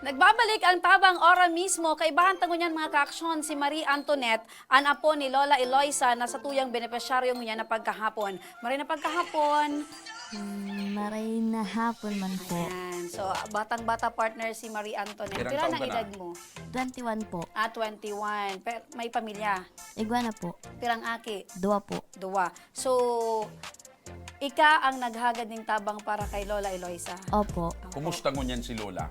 Nagbabalik ang tabang ora mismo kay bahantango niyan mga kaaksyon si Marie Antoinette, ang apo ni Lola Eloisa na sa tuyang benepisyaryo niya na pagkahapon. Marie na pagkahapon. Maray na hapon man po. Ayan. So, batang-bata partner si Marie Antoinette. Ilang Pila taon na ka na? edad mo? 21 po. 21. May pamilya. Iguana po. Pirang aki? 2 po. 2. So, ika ang naghagad ng tabang para kay Lola Eloisa. Opo. Kumusta mo niyan si Lola?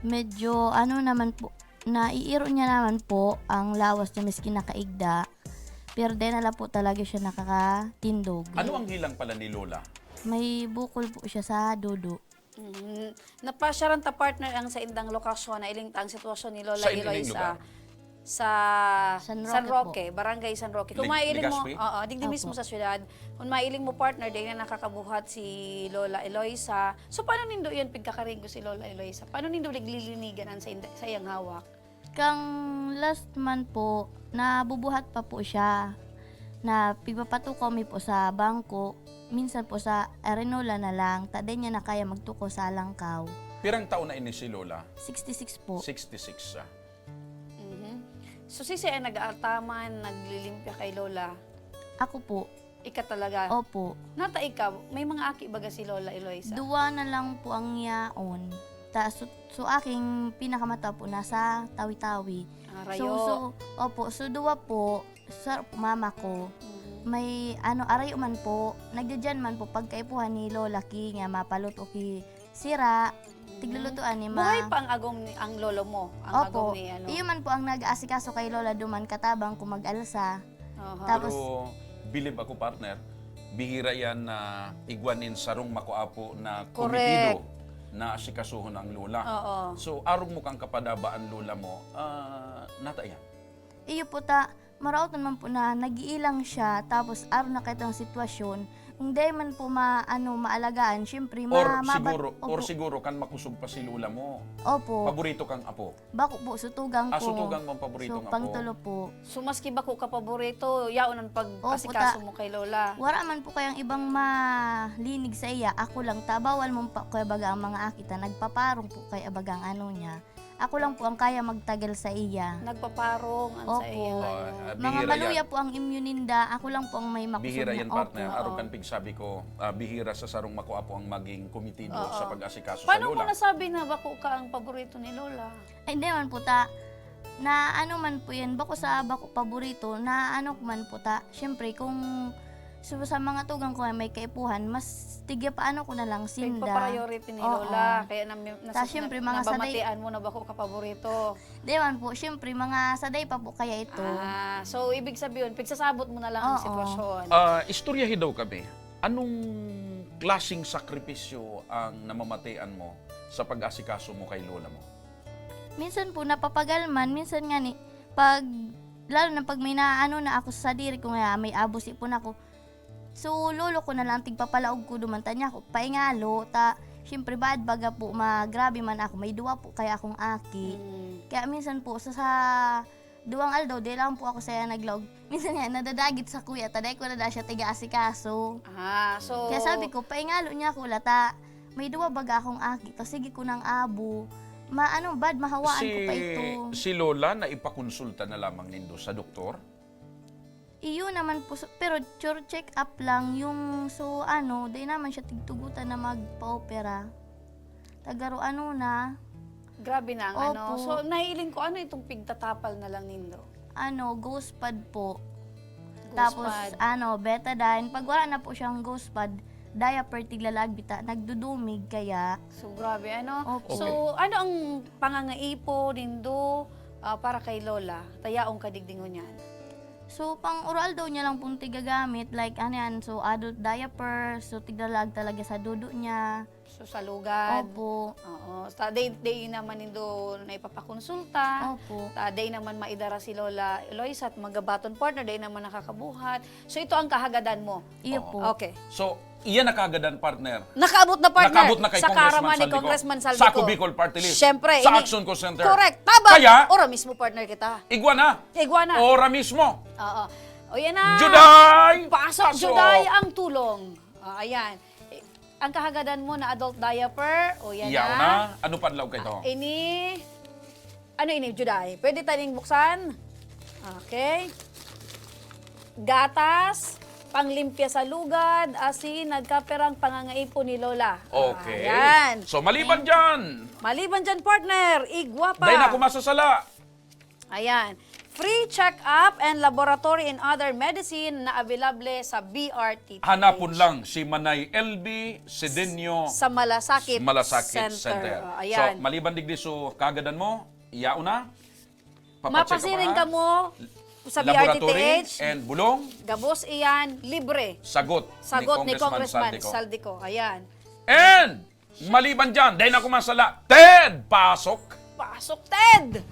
Medyo ano naman po, naiiro niya naman po ang lawas niya miski nakaigda. Pero dinala po talaga siya nakakatindog. Ano ang hilang pala ni Lola? May bukol po siya sa dudo. Napasyaran ta partner ang sa indang lokasyon na ilingtang sitwasyon ni Lola Sa ining Eloisa lugar? sa San San Roque Roque, Barangay San Roque. Kung mailing mo, Legazpi? digdi mismo Opo. sa syudad, kung mailing mo partner, di na nakakabuhat si Lola Eloisa. So, paano nindo yun pagkakaringgo si Lola Eloisa? Paano nindo liglilinigan ang sa iyang hawak? Kang last month po, nabubuhat pa po siya. Na pipapatuko mi po sa bangko. Minsan po sa arenola na lang. Taday niya na kaya magtuko sa langkaw. Pirang taon na ini si Lola? 66 po. 66 siya. So, sisi ay nag-aataman, naglilimpya kay Lola. Ako po. Ika talaga. Opo. Nata ikaw, may mga aki baga si Lola Eloisa? Duwa na lang po ang yaon. So aking pinakamata po nasa tawi-tawi. Rayo. Opo, so duwa po, sa mama ko, may arayo man po, nagdadyan man po pagkaipuhan ni Lola ki nga mapaluto ki sira, tiglulutuan ni ma. Buhay pa ang agong ang lolo mo? Ang agong Opo, ni ano? iyo man po ang nag-aasikaso kay Lola duman katabang kung mag-alsa. Aha. Tapos, Pero believe ako partner, bihira yan na igwanin sarong makuapo na komitido na asikasuhon ang Lola. Oo. So arong mo kang kapadabaan Lola mo, nata yan. iyo po ta, marautan man po na nagiilang siya, tapos araw na kahit ang sitwasyon, kung di man po maalagaan, syempre, Or siguro kan makusog pa si Lola mo. Opo, Paborito kang apo. bako po, sutugang po. Sutugang mo ang paboritong So, apo. pangtulo po. So, maski ba ko ka paborito, yaon ang pag-asikaso mo kay Lola? Wala man po kayang ibang malinig sa iya, ako lang, tabawal mo pa kaya baga ang mga akita, nagpaparong po kay abagang niya. Ako lang po ang kaya magtagal sa iya. Nagpaparong ang sa Opo. iyang Mga Bihira maluya yan. po ang immuninda, ako lang po ang may makusog Bihira na. yan partner. Opo. Araw kan sabi ko, bihira sa sarong makuapo ang maging komitido Oo. sa pag-asikaso sa Paano mo Lola. nasabi na bako ka ang paborito ni Lola? Ay, hindi man po ta, na ano man po yan, bako sa bako paborito, na ano man po ta, syempre kung sa mga tugang ko ay may kaipuhan, mas tigya paano ko na lang sinda. Pagpa-priority ni Oo. Lola, kaya Syempre, mga saday- nabamatian mo na bako ka paborito. Di man po, syempre mga saday pa po kaya ito. So ibig sabihin, pigsasabot mo na lang ang Oo. sitwasyon. Istoryahin daw kami, anong klasing sakripisyo ang namamatian mo sa pag-asikaso mo kay Lola mo? Minsan po napapagalman, minsan nga ni, lalo na pag may naano na ako sa diri ko nga, may abos ipon ako. So, lolo ko na lang, tigpapalaog ko dumanta niya ako, paingalo, syempre bad baga po, grabe man ako, may duwa po kaya akong aki. Kaya minsan po, sa duwang aldaw, di lang po ako saya naglaog. Minsan nga, nadadagit sa kuya, taday ko na siya tiga-asikaso. So Kaya sabi ko, paingalo niya ako, lata, may duwa baga akong aki, tas sige ko ng abo. Bad, mahawaan ko pa ito. Si Lola na ipakonsulta na lamang nindo sa doktor? Iyo naman po, pero sure check up lang yung, di naman siya tigtugutan na magpa-opera. Tagaro na, grabe na ang ano. Opo. So naiiling ko, ano itong pigtatapal na lang nindo? ghost pad po. Ghost Tapos, pad. betadine. Pag wala na po siyang ghost pad, diaper tiglalagbita, nagdudumig kaya. So grabe, ano? Opo. So ano ang pangangaipo nindo para kay Lola? Tayaong kadigdingon yan. So, pang oral daw niya lang pong tigagamit, like so adult diaper, so tiglalag talaga sa dudo niya. So sa lugad. Opo. Oo. Sa day naman nindo na ipapakonsulta. Opo. Day naman maidara si Lola Eloisa at magabaton partner, day naman nakakabuhat. So ito ang kahagadan mo. Iyo Oo. po. Okay. So, iyan nakagadan partner. Nakaabot na partner Nakabot na kay sa karaman ni Congressman Saldico. Sa Ako Bicol Party List. Siyempre. Sa Action Call Center. Correct. Taba. Kaya, Ora mismo partner kita. Iguana. Iguana. Ora mismo. Oo. O yan na. Juday! Pasok, Pasok! Juday ang tulong. Ayan. ang kahagadan mo na adult diaper. O yan Iyaw na. Ano pa law kayo? Ini, ano ini, Juday? Pwede tayong buksan. Okay. Gatas, panglimpya sa lugad, asin, nagkaperang pangangaipon ni Lola. Okay. Ayan. So, maliban dyan, Maliban dyan, partner, igwa pa. dahil na kumasasala. Ayan. Free check-up and laboratory and other medicine na available sa BRT. Hanapon lang si Manay LB Sedenyo Sa Malasakit, Malasakit Center. Ayan. So, maliban digdi so kagadan mo, iyaw na. Mapasiring ka mo sa Laboratory BRTTH. and bulong, Gabos iyan, libre. sagot, Sagot ni Congressman Saldico. Saldico. Ayan. And, maliban dyan, dahil na kumasala, Ted, pasok. Pasok, Ted!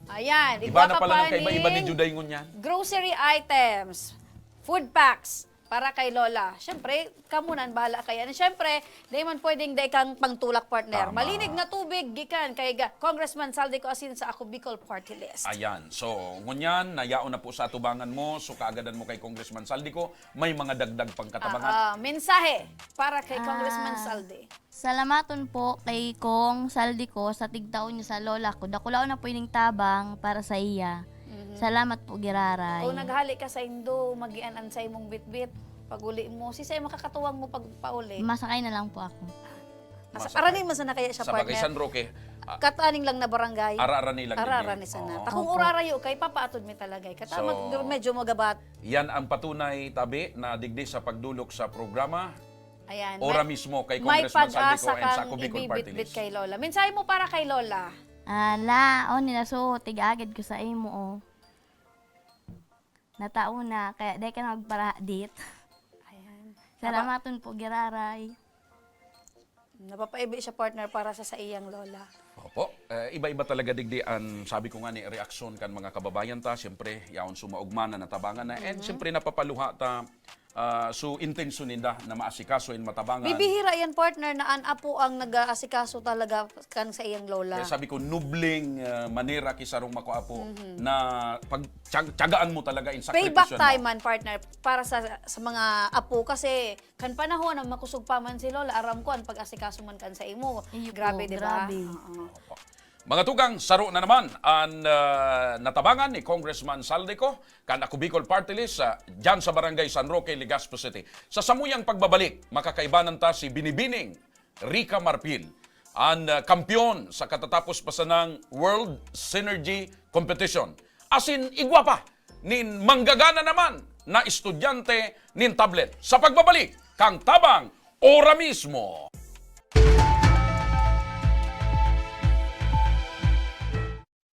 Ayan. Iba igwa na ka pala ng pa kaiba-iba ni ning Juday ngun yan. grocery items, food packs, para kay Lola. Siyempre, kamunan, bahala kayo. And siyempre, di man pwedeng di kang pangtulak partner. Tama. Malinig na tubig, gikan kay Congressman Saldico asin sa Ako Bicol Party List. Ayan. So, ngunyan, nayaon na po sa tubangan mo, so kaagadan mo kay Congressman Saldico, may mga dagdag pangkatabangan. Mensahe para kay Congressman Saldi. Salamaton po kay Kong Saldico sa tigtaon niya sa lola ko. Dakulao na po ining tabang para sa iya. Salamat po, Giraray. Kung naghali ka sa Indo, magianan sa imong bitbit. Pag-uli mo, si say makakatuwang mo pag pauli. Masakay na lang po ako. Aranin mo sana kaya siya, Sa bagay San partner. Roque, Kataning lang na barangay. ara-arani lang. Ararani din sana. Oo. Takong urarayo kay papaatod mi talaga. Katamag medyo magabat. Yan ang patunay, tabi, na digdi sa pagdulok sa programa. Ayan. Ora mismo kay may Congressman Saldico pag-asa and sa kang Ako Bicol Party ibibitbit List. kay Lola. Mensahe mo para kay Lola. Ala, nila so, tig-agad ko sa imo, oh. Natao na, kaya di ka na magparadit. Ayan. Salamaton po, Giraray. Napapaibi siya, partner, para sa iyang Lola. Opo, iba-iba talaga digdi ang sabi ko nga ni reaksyon kan mga kababayan ta, siyempre yaon sumaugman na natabangan na and siyempre napapaluha ta so intensyon ninda na maasikaso in matabangan. Bibihira yan, partner, na apo ang nag-aasikaso talaga kan sa iyang Lola. Kaya sabi ko nubling manera kisarong makuapo na pagtiyagaan mo talaga in Payback sakripisyon time mo. man, partner, para sa mga apo. Kasi kan panahon na makusog pa man si Lola, aram ko ang pag-asikaso man kan sa imo. Iyo po, Grabe, di ba? grabe. Oo. Opo. Mga tugang, saro na naman ang natabangan ni Congressman Saldico kan Ako Bicol Party List dyan sa Barangay San Roque, Legazpo City. Sa samuyang pagbabalik, makakaibanan ta si Binibining Rica Marpil, ang kampyon sa katatapos pa sa ng World Synergy Competition. Asin igwa pa, nin manggagana naman na estudyante nin tablet. Sa pagbabalik, kang tabang ora mismo.